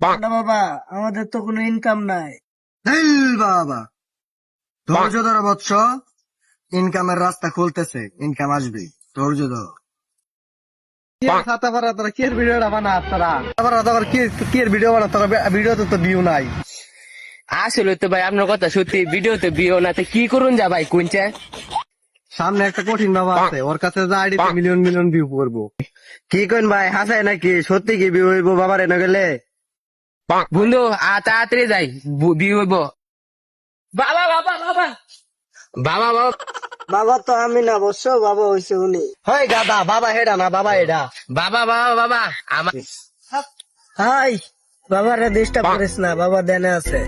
না বাবা, আমাদের তো কোনো ইনকাম নাই। বাবা ধৈর্য ধরো বৎস, ইনকামের রাস্তা খুলতেছে, ইনকাম আসবে, ধৈর্য ধরো। আসলে তো ভাই আপনার কথা সত্যি, ভিডিওতে বিও না তো কি করুন যা ভাই কোনটা। সামনে একটা কঠিন বাবা আছে, ওর কাছে যা আইডিতে মিলিয়ন মিলিয়ন ভিউ করবো। কি কইন ভাই, হাসায় নাকি? সত্যি কি ভিউ হইব বাবার এনে গেলে? বন্ধু তাড়াতাড়ি যাই, বিয়ে হইব। বাবা বাবা বাবা বাবা বাবা বাবা তো আমি না বৎস, বাবা হইছে উনি। হয় গাদা, বাবা হেডা না, বাবা এডা। বাবা বাবা বাবা আমার হাই, বাবারে ডিস্টার্ব করিস না, বাবা দেনে আছে।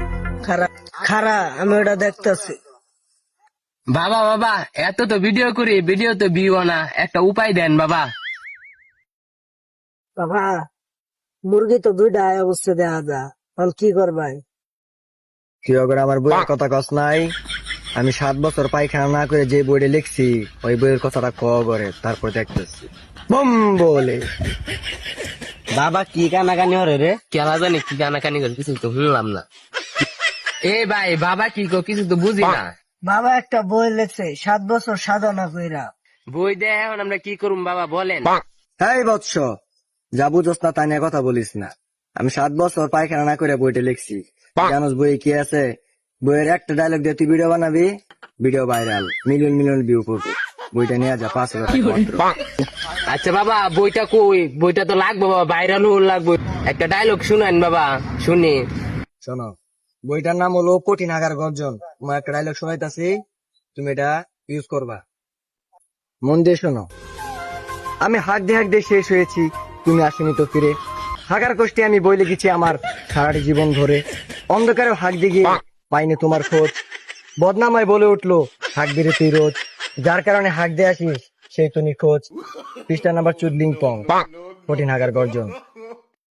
খারা খারা, আমি ওটা দেখতেছি। বাবা বাবা এত তো ভিডিও করি, ভিডিও তো বিও না, একটা উপায় দেন বাবা। বাবা মুরগি তো দুইটা আয় অবস্থা দেখা যা, এখন কি করবাই? কি করে আমার বইয়ের কথা কস নাই? আমি 7 বছর পায়খানা না করে যে বইটা লিখছি, ওই বইয়ের কথাটা ক করে তারপর দেখতেছি বম বলে। বাবা কি কানাকানি হরে রে? কেলা জানি কি কানাকানি করে, কিছু তো শুনলাম না। এ ভাই বাবা কি কো, কিছু তো বুঝি না। বাবা একটা বই লেখছে 7 বছর সাধনা কইরা। বই দেয় এখন আমরা কি করুম বাবা বলেন। এই বৎস, যা বুঝস না তাই নিয়ে কথা বলিস না। আমি 7 বছর পায়খানা না করে বইটা লিখছি। জানোস বই কি আছে? বইয়ের একটা ডায়লগ দিয়ে তুই ভিডিও বানাবি, video viral, million million view করবো। বইটা নিয়ে যা 5,000 টাকা মাত্র। আচ্ছা বাবা বইটা কই? বইটা তো লাগবে বাবা, ভাইরাল লাগবে। একটা ডায়লগ শুনেন বাবা, শুনি। শোনো, বইটার নাম হলো কঠিন আকার গর্জন। তোমার একটা ডায়লগ শোনাইতাছি, তুমি এটা ইউজ করবা। মন দিয়ে শোনো। আমি হাঁক দিয়ে শেষ হয়েছি, তুমি আসেনি তো ফিরে। হাগার কষ্টে আমি বই লিখেছি আমার সারাটি জীবন ধরে। অন্ধকারে হাঁক দিয়ে গিয়ে পাইনি তোমার খোঁজ। বদনামায় বলে উঠলো হাঁক দিরে তুই রোজ। যার কারণে হাঁক দিয়ে আসিস সেই তো নিখোঁজ। পৃষ্ঠা নাম্বার 14 পং, কঠিন হাগার গর্জন।